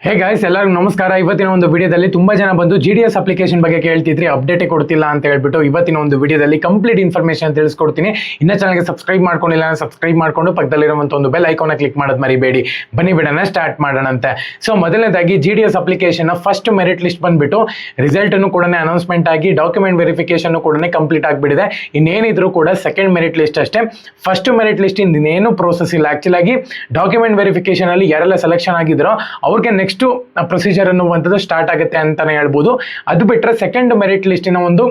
Hey guys, ಎಲ್ಲರಿಗೂ ನಮಸ್ಕಾರ. ಇವತ್ತಿನ ಒಂದು ವಿಡಿಯೋದಲ್ಲಿ ತುಂಬಾ ಜನ ಬಂದು GDS ಅಪ್ಲಿಕೇಶನ್ ಬಗ್ಗೆ ಕೇಳ್ತಿದ್ರಿ, ಅಪ್ಡೇಟೇ ಕೊಡ್ತಿಲ್ಲ ಅಂತ ಹೇಳ್ಬಿಟ್ಟು ಇವತ್ತಿನ ಒಂದು ವಿಡಿಯೋದಲ್ಲಿ ಕಂಪ್ಲೀಟ್ ಇನ್ಫಾರ್ಮೇಶನ್ ತಿಳಿಸ್ಕೊಡ್ತೀನಿ. ಇನ್ನ ಚಾನಲ್ಗೆ ಸಬ್ಸ್ಕ್ರೈಬ್ ಮಾಡ್ಕೊಂಡಿಲ್ಲ ಸಬ್ಸ್ಕ್ರೈಬ್ ಮಾಡ್ಕೊಂಡು ಪಕ್ಕದಲ್ಲಿರುವಂತ ಒಂದು ಬೆಲ್ ಐಕಾನ್ ಕ್ಲಿಕ್ ಮಾಡೋದು ಮರಿಬೇಡಿ. ಬನ್ನಿ ಬಿಡೋಣ, ಸ್ಟಾರ್ಟ್ ಮಾಡೋಣಂತೆ. ಸೊ ಮೊದಲನೇದಾಗಿ GDS application first merit list ಬಂದ್ಬಿಟ್ಟು ರಿಸಲ್ಟ್ ಅನ್ನು ಕೂಡ ಅನೌನ್ಸ್ಮೆಂಟ್ ಆಗಿ ಡಾಕ್ಯುಮೆಂಟ್ ವೆರಿಫಿಕೇಶನ್ ಕೂಡ ಕಂಪ್ಲೀಟ್ ಆಗಿಬಿಟ್ಟಿದೆ. ಇನ್ನೇನಿದ್ರು ಕೂಡ ಸೆಕೆಂಡ್ ಮೆರಿಟ್ ಲಿಸ್ಟ್ ಅಷ್ಟೇ. ಫಸ್ಟ್ ಮೆರಿಟ್ ಲಿಸ್ಟ್ ಇನ್ನೇನು ಪ್ರೋಸೆಸ್ ಇಲ್ಲ. ಆಕ್ಚುಲ್ ಆಗಿ ಡಾಕ್ಯುಮೆಂಟ್ ವೆರಿಫಿಕೇಶನ್ ಅಲ್ಲಿ ಯಾರೆಲ್ಲ ಸೆಲೆಕ್ಷನ್ ಆಗಿದ್ರೋ ಅವ್ರಿಗೆ ನೆಕ್ಸ್ಟ್ ಪ್ರೊಸೀಜರ್ ಅನ್ನುವಂಥದ್ದು ಸ್ಟಾರ್ಟ್ ಆಗುತ್ತೆ ಅಂತಾನೆ ಹೇಳ್ಬೋದು. ಅದು ಬಿಟ್ಟರೆ ಸೆಕೆಂಡ್ ಮೆರಿಟ್ ಲಿಸ್ಟಿನ ಒಂದು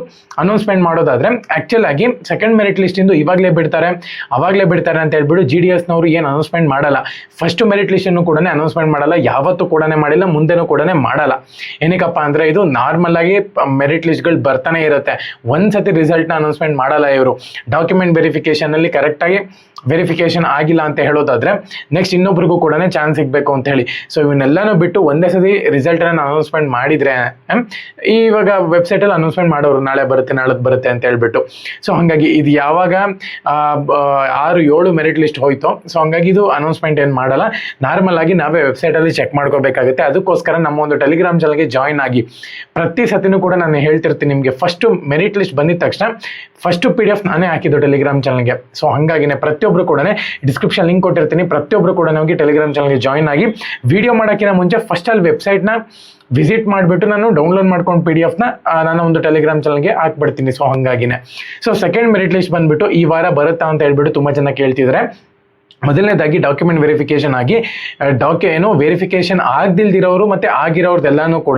ಅನೌನ್ಸ್ಮೆಂಟ್ ಮಾಡೋದಾದ್ರೆ ಆಕ್ಚುಲ್ ಆಗಿ ಸೆಕೆಂಡ್ ಮೆರಿಟ್ ಲಿಸ್ಟ್ ಇಂದು ಇವಾಗಲೇ ಬಿಡ್ತಾರೆ ಅವಾಗಲೇ ಬಿಡ್ತಾರೆ ಅಂತ ಹೇಳ್ಬಿಟ್ಟು GDS ನವರು ಏನು ಅನೌನ್ಸ್ಮೆಂಟ್ ಮಾಡಲ್ಲ. ಫಸ್ಟ್ ಮೆರಿಟ್ ಲಿಸ್ಟ್ ಅನ್ನು ಕೂಡ ಅನೌನ್ಸ್ಮೆಂಟ್ ಮಾಡಲ್ಲ, ಯಾವತ್ತೂ ಕೂಡ ಮಾಡಿಲ್ಲ, ಮುಂದೆನೂ ಕೂಡ ಮಾಡಲ್ಲ. ಏನಕ್ಕಪ್ಪ ಅಂದ್ರೆ ಇದು ನಾರ್ಮಲ್ ಆಗಿ ಮೆರಿಟ್ ಲಿಸ್ಟ್ಗಳು ಬರ್ತಾನೆ ಇರುತ್ತೆ. ಒಂದ್ಸತಿ ರಿಸಲ್ಟ್ ನ ಅನೌನ್ಸ್ಮೆಂಟ್ ಮಾಡಲ್ಲ ಇವರು. ಡಾಕ್ಯುಮೆಂಟ್ ವೆರಿಫಿಕೇಶನ್ ಅಲ್ಲಿ ಕರೆಕ್ಟ್ ಆಗಿ ವೆರಿಫಿಕೇಶನ್ ಆಗಿಲ್ಲ ಅಂತ ಹೇಳೋದಾದ್ರೆ ನೆಕ್ಸ್ಟ್ ಇನ್ನೊಬ್ರಿಗೂ ಕೂಡ ಚಾನ್ಸ್ ಸಿಗಬೇಕು ಅಂತ ಹೇಳಿ. ಸೊ ಇವನ್ನೆಲ್ಲಾನು ಬಿಟ್ಟು ಒಂದೇ ಸತಿ ರಿಸಲ್ಟ್ ಅನ್ನ ಅನೌನ್ಸ್ಮೆಂಟ್ ಮಾಡಿದ್ರೆ ಇವಾಗ ವೆಬ್ಸೈಟ್ ಅಲ್ಲಿ ಅನೌನ್ಸ್ಮೆಂಟ್ ಮಾಡೋರು ನಾಳೆ ಬರುತ್ತೆ ನಾಳದ್ ಬರುತ್ತೆ ಅಂತ ಹೇಳ್ಬಿಟ್ಟು. ಸೊ ಹಂಗಾಗಿ ಇದು ಯಾವಾಗ 6-7 ಮೆರಿಟ್ ಲಿಸ್ಟ್ ಹೋಯ್ತು. ಸೊ ಹಂಗಾಗಿ ಇದು ಅನೌನ್ಸ್ಮೆಂಟ್ ಏನು ಮಾಡಲ್ಲ. ನಾರ್ಮಲ್ ಆಗಿ ನಾವೇ ವೆಬ್ಸೈಟ್ ಅಲ್ಲಿ ಚೆಕ್ ಮಾಡ್ಕೋಬೇಕಾಗುತ್ತೆ. ಅದಕ್ಕೋಸ್ಕರ ನಮ್ಮ ಒಂದು ಟೆಲಿಗ್ರಾಮ್ ಚಾನಲ್ಗೆ ಜಾಯಿನ್ ಆಗಿ ಪ್ರತಿ ಸತಿನೂ ಕೂಡ ನಾನು ಹೇಳ್ತಿರ್ತೀನಿ ನಿಮಗೆ. ಫಸ್ಟ್ ಮೆರಿಟ್ ಲಿಸ್ಟ್ ಬಂದಿದ ತಕ್ಷಣ ಫಸ್ಟ್ PDF ನಾನೇ ಹಾಕಿದ್ದು ಟೆಲಿಗ್ರಾಮ್ ಚಾನಲ್ಗೆ. ಸೊ ಹಂಗಾಗಿನೇ ಪ್ರತಿಯೊಬ್ರು ಕೂಡ ಡಿಸ್ಕ್ರಿಪ್ಷನ್ ಲಿಂಕ್ ಕೊಟ್ಟಿರ್ತೀನಿ. ಪ್ರತಿಯೊಬ್ರು ಕೂಡ ಹೋಗಿ ಟೆಲಿಗ್ರಾಮ್ ಚಾನಲ್ಗೆ ಜಾಯಿನ್ ಆಗಿ ವಿಡಿಯೋ ಮಾಡೋಕ್ಕಿಂತ ಮುಂಚೆ ಫಸ್ಟ್ ಅಲ್ಲಿ ವೆಬ್ಸೈಟ್ನ ವಿಸಿಟ್ ಮಾಡಿಬಿಟ್ಟು ನಾನು ಡೌನ್ಲೋಡ್ ಮಾಡ್ಕೊಂಡು PDF ನ ನನ್ನ ಒಂದು ಟೆಲಿಗ್ರಾಮ್ ಚಾನಲ್ಗೆ ಹಾಕ್ಬಿಡ್ತೀನಿ. ಸೊ ಹಂಗಾಗಿನೇ. ಸೊ ಸೆಕೆಂಡ್ ಮೆರಿಟ್ ಲಿಸ್ಟ್ ಬಂದ್ಬಿಟ್ಟು ಈ ವಾರ ಬರುತ್ತಾ ಅಂತ ಹೇಳ್ಬಿಟ್ಟು ತುಂಬಾ ಜನ ಕೇಳ್ತಿದ್ದಾರೆ. ಮೊದಲನೇದಾಗಿ ಡಾಕ್ಯುಮೆಂಟ್ ವೆರಿಫಿಕೇಶನ್ ಆಗಿ ವೆರಿಫಿಕೇಶನ್ ಆಗದಿಲ್ದಿರೋರು ಮತ್ತೆ ಆಗಿರೋರ್ದೆಲ್ಲಾನು ಕೂಡ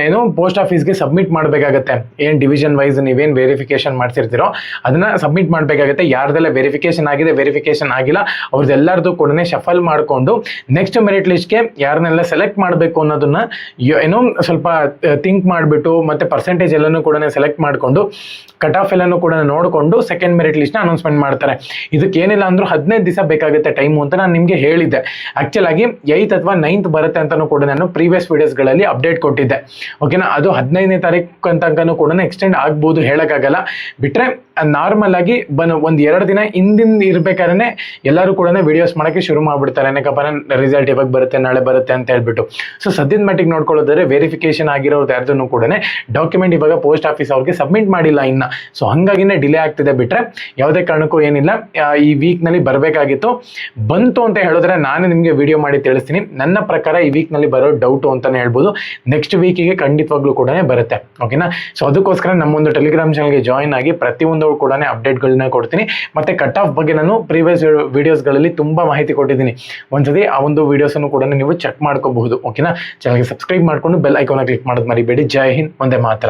ಏನು ಪೋಸ್ಟ್ ಆಫೀಸ್ಗೆ ಸಬ್ಮಿಟ್ ಮಾಡಬೇಕಾಗತ್ತೆ. ಏನು ಡಿವಿಷನ್ ವೈಸ್ ನೀವೇನು ವೆರಿಫಿಕೇಶನ್ ಮಾಡ್ಸಿರ್ತೀರೋ ಅದನ್ನ ಸಬ್ಮಿಟ್ ಮಾಡಬೇಕಾಗತ್ತೆ. ಯಾರ್ದೆಲ್ಲ ವೆರಿಫಿಕೇಶನ್ ಆಗಿದೆ ವೆರಿಫಿಕೇಶನ್ ಆಗಿಲ್ಲ ಅವ್ರದ್ದೆಲ್ಲರದು ಕೂಡ ಶಫಲ್ ಮಾಡಿಕೊಂಡು ನೆಕ್ಸ್ಟ್ ಮೆರಿಟ್ ಲಿಸ್ಟ್ಗೆ ಯಾರನ್ನೆಲ್ಲ ಸೆಲೆಕ್ಟ್ ಮಾಡಬೇಕು ಅನ್ನೋದನ್ನ ಏನೋ ಸ್ವಲ್ಪ ಥಿಂಕ್ ಮಾಡಿಬಿಟ್ಟು ಮತ್ತೆ ಪರ್ಸೆಂಟೇಜ್ ಎಲ್ಲನೂ ಕೂಡ ಸೆಲೆಕ್ಟ್ ಮಾಡಿಕೊಂಡು ಕಟ್ ಆಫ್ ಎಲ್ಲನೂ ಕೂಡ ನೋಡಿಕೊಂಡು ಸೆಕೆಂಡ್ ಮೆರಿಟ್ ಲಿಸ್ಟ್ನ ಅನೌನ್ಸ್ಮೆಂಟ್ ಮಾಡ್ತಾರೆ. ಇದಕ್ಕೆ ಏನಿಲ್ಲ ಅಂದ್ರೂ 15 ದಿವಸ ಬೇಕಾಗುತ್ತೆ ಟೈಮು ಅಂತ ನಾನು ನಿಮಗೆ ಹೇಳಿದ್ದೆ. ಆಕ್ಚುಲ್ ಆಗಿ 8th ಅಥವಾ 9th ಬರುತ್ತೆ ಅಂತಾನು ಕೂಡ ನಾನು ಪ್ರೀವಿಯಸ್ ವಿಡಿಯೋಸ್ಗಳಲ್ಲಿ ಅಪ್ಡೇಟ್ ಕೊಟ್ಟಿದ್ದೆ. ಓಕೆನಾ, ಅದು 15ನೇ ತಾರೀಕು ಅಂತನೂ ಕೂಡ ಎಕ್ಸ್ಟೆಂಡ್ ಆಗ್ಬೋದು, ಹೇಳಕ್ಕಾಗಲ್ಲ. ಬಿಟ್ರೆ ನಾರ್ಮಲ್ ಆಗಿ ಒಂದ್ 2 ದಿನ ಹಿಂದಿನ ಇರ್ಬೇಕಾದ್ರೆ ಎಲ್ಲರೂ ಕೂಡ ವಿಡಿಯೋಸ್ ಮಾಡೋಕ್ಕೆ ಶುರು ಮಾಡ್ಬಿಡ್ತಾರೆ. ಏನಕ್ಕಪ್ಪ ರಿಸಲ್ಟ್ ಇವಾಗ ಬರುತ್ತೆ ನಾಳೆ ಬರುತ್ತೆ ಅಂತ ಹೇಳ್ಬಿಟ್ಟು. ಸೊ ಸದ್ಯದ ಮಟ್ಟಿಗೆ ನೋಡ್ಕೊಳ್ಳೋದಾದ್ರೆ ವೆರಿಫಿಕೇಶನ್ ಆಗಿರೋದು ಯಾರ್ದನ್ನು ಕೂಡ ಡಾಕ್ಯುಮೆಂಟ್ ಇವಾಗ ಪೋಸ್ಟ್ ಆಫೀಸ್ ಅವ್ರಿಗೆ ಸಬ್ಮಿಟ್ ಮಾಡಿಲ್ಲ ಇನ್ನ. ಸೊ ಹಂಗಾಗಿನೇ ಡಿಲೇ ಆಗ್ತಿದೆ. ಬಿಟ್ರೆ ಯಾವುದೇ ಕಾರಣಕ್ಕೂ ಏನಿಲ್ಲ, ಈ ವೀಕ್ ನಲ್ಲಿ ಬರಬೇಕಾಗಿತ್ತು, ಬಂತು ಅಂತ ಹೇಳಿದ್ರೆ ನಾನು ನಿಮಗೆ ವಿಡಿಯೋ ಮಾಡಿ ತಿಳಿಸ್ತೀನಿ. ನನ್ನ ಪ್ರಕಾರ ಈ ವೀಕ್ ನಲ್ಲಿ ಬರೋ ಡೌಟು ಅಂತಾನೆ ಹೇಳ್ಬೋದು. ನೆಕ್ಸ್ಟ್ ವೀಕಿಗೆ ಖಂಡಿತವಾಗ್ಲೂ ಕೂಡ ಬರುತ್ತೆ. ಓಕೆನಾ. ಸೊ ಅದಕ್ಕೋಸ್ಕರ ನಮ್ಮೊಂದು ಟೆಲಿಗ್ರಾಮ್ ಚಾನಲ್ಗೆ ಜಾಯಿನ್ ಆಗಿ ಪ್ರತಿಯೊಂದು ಕೂಡ ಅಪ್ಡೇಟ್ಗಳನ್ನ ಕೊಡ್ತೀನಿ. ಮತ್ತೆ ಕಟ್ ಆಫ್ ಬಗ್ಗೆ ನಾನು ಪ್ರೀವಿಯಸ್ ವಿಡಿಯೋಸ್ಗಳಲ್ಲಿ ತುಂಬಾ ಮಾಹಿತಿ ಕೊಟ್ಟಿದ್ದೀನಿ. ಒಂದ್ಸತಿ ಆ ಒಂದು ವಿಡಿಯೋಸ್ ಅನ್ನು ಕೂಡ ನೀವು ಚೆಕ್ ಮಾಡ್ಕೋಬಹುದು. ಓಕೆನಾ. ಚಾನಲ್ಗೆ ಸಬ್ಸ್ಕ್ರೈಬ್ ಮಾಡ್ಕೊಂಡು ಬೆಲ್ ಐಕಾನ್ ಕ್ಲಿಕ್ ಮಾಡೋದು ಮರಿಬೇಡಿ. ಜೈ ಹಿಂದ್, ಒಂದೇ ಮಾತ್ರ.